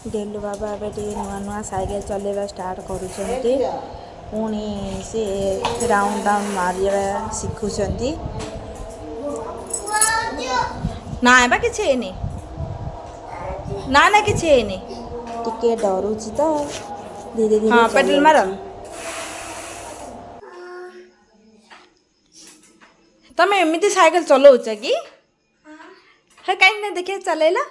गेलु बाबा ए नुआ नुआ साइकेल चलेवा स्टार्ट करुँच पुणी से राउंड डाउन मारिया शिखुंट ना बा कि ना ना कि टिके डरुची तो धीरे धीरे हाँ पेडल मार तमें एमती साइकेल चलाऊच कि है कहीं ना देखिए चलेला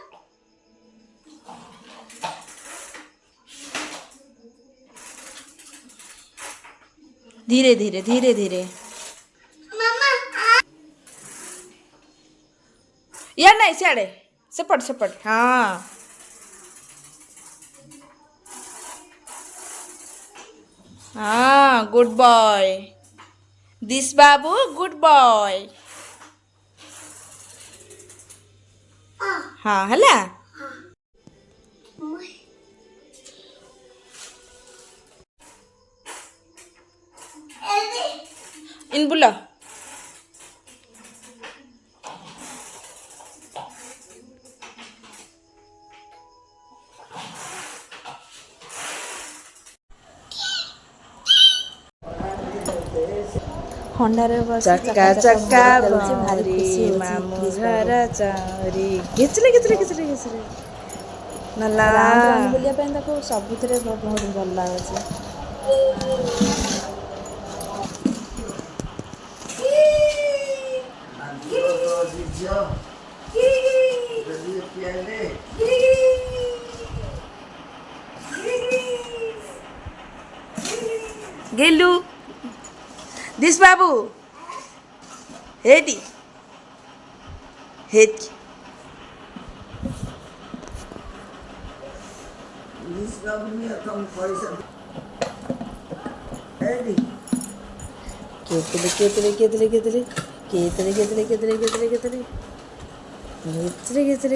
धीरे धीरे धीरे धीरे या नहीं सियाड़े सेपट सेपट हाँ हाँ good boy this Babu good boy हाँ हला इन बुला हंडारे बस चक्का चक्का भारी भौरी खुशी मामू होची घर चौरी घिचले घिचले घिचले घिचले नला राउंड राउंड बुलिया सबुथिरे बहुत भल लाଗୁଛି गेलू दिस बाबू हेडी हेड केतले केतले केतले केतले केतले केतले केतले केतले केतले केतले केतले केतले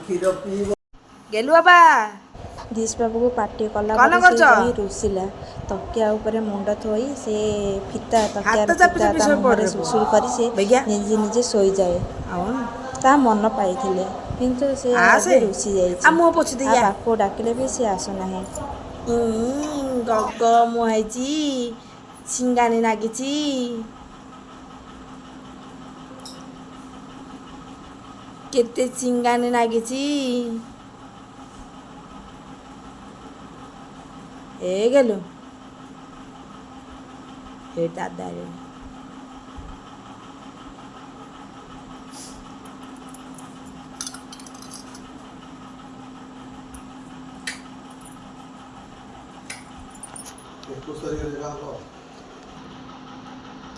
केतले गेलु बाबा दिस बाबू को पार्टी कला कौन पर करछ से जाई रुसिला तकिया ऊपर मुंड थोई से फिता तकिया हाथ चापी फिता चापी ता सोई मुहरे पड़ सुसुर करी से भैया निजे निजे सोई जाए ता मन पाइथिले किंतु से आसे आज रुसी आ जाइछि मुँह पोछि आ दिया बापू डाकिले भी से आसु नाही गग मुहाइची सिंगानी नागिची केते चिंगानी नागिची ए गेलु हे दादा रे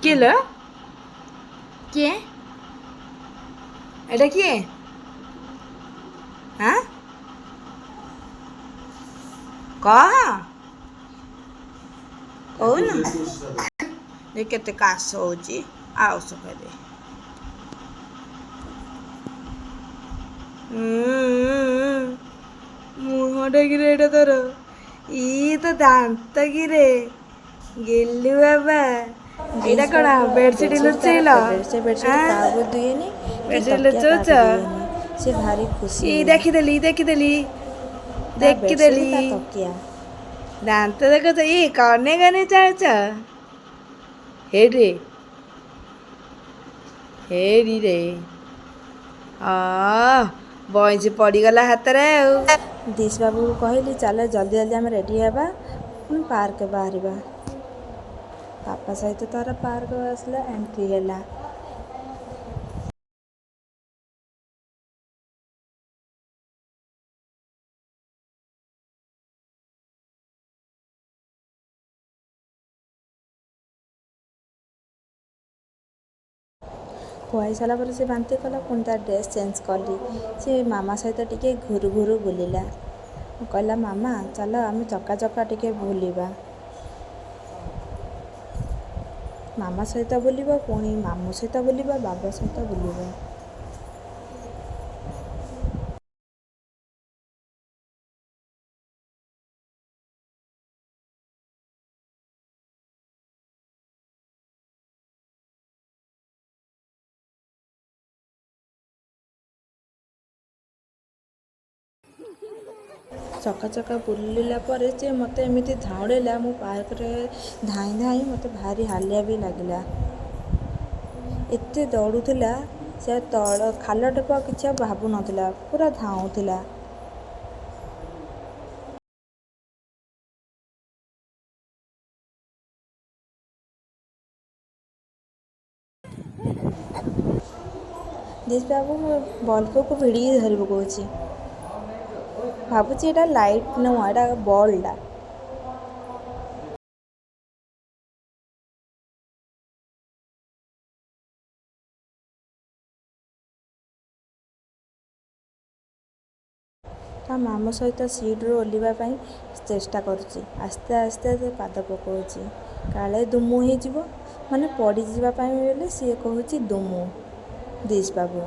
के लो के এটা কি হ্যাঁ কহ କହୁନ ଏ କେତେ କାଶ ହଉଛି ଆଉ ସକାଳେ ମୁହଁଟା କିରେ ଏଇଟା ତୋର ଇ ତ ଦାନ୍ତ କିରେ ଗେଲୁ ବାବା ଏଇଟା କ'ଣ ବେଡସିଟ୍ ଲୁଚେଇଲ से बेडशीट कागो दुएनी ବେଡସିଟ୍ ଲୁଚଉଛ से भारी खुशी ଇ ଦେଖିଦେଲି ଦେଖିଦେଲି ଦେଖିଦେଲି ता तकिया ଦାନ୍ତ ଦେଖୁଛ ଇ କନେ କନେ ଚାହୁଁଛ ହେଇରେ ହେଇରି ରେ ବଇଁଚି ପଡ଼ିଗଲା ହାତରେ ଆଉ दिश बाबू को कहली चल जल्दी जल्दी आम रेडी हेबा पुणी पार्क बाहरिबा पापा सहित तार पार्क आसला एंट्री हैला खुआई सारा पर से बांती कला पुणी तार ड्रेस चेंज कली से मामा सहित टिके घुरु घुरु बुलिला कहला मामा चल आम चका चका टिके बुलिबा मामा सहित बुलिबा पुणी मामू सहित बुलिबा बाबा सहित बुलिबा ଚକା ବୁଲିଲା ପରେ ସେ ମୋତେ ଏମିତି ଧାଉଁଡ଼େଇଲା, ମୁଁ ପାର୍କରେ ଧାଇଁ ଧାଇଁ ମୋତେ ଭାରି ହାଲିଆ ବି ଲାଗିଲା। ଏତେ ଦୌଡ଼ୁଥିଲା, ସେ ତଳ ଖାଲ ଢିପ କିଛି ଆଉ ଭାବୁନଥିଲା, ପୁରା ଧାଉଁଥିଲା। ଦିଶ ବାବୁ ବଲ୍ବକୁ ଭିଡ଼ିକି ଧରି ପକାଉଛି। ଭାବୁଛି ଏଇଟା ଲାଇଟ୍ ନୁହଁ, ଏଇଟା ବଲ୍ଟା। ତା ମାମୁଁ ସହିତ ସିଟ୍ରୁ ଓହ୍ଲାଇବା ପାଇଁ ଚେଷ୍ଟା କରୁଛି। ଆସ୍ତେ ଆସ୍ତେ ସେ ପାଦ ପକାଉଛି, କାଳେ ଦୁମୁ ହେଇଯିବ, ମାନେ ପଡ଼ିଯିବା ପାଇଁ ବୋଲି ସିଏ କହୁଛି ଦୁମୁ। ଦିଶ ବାବୁ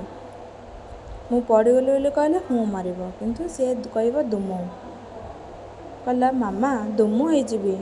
ମୁଁ ପଡ଼ିଗଲି ବୋଲି କହିଲେ ହୁଁ ମାରିବ, କିନ୍ତୁ ସିଏ କହିବ ଦୁମୁ। କହିଲା ମାମା ଦୁମୁ ହେଇଯିବି।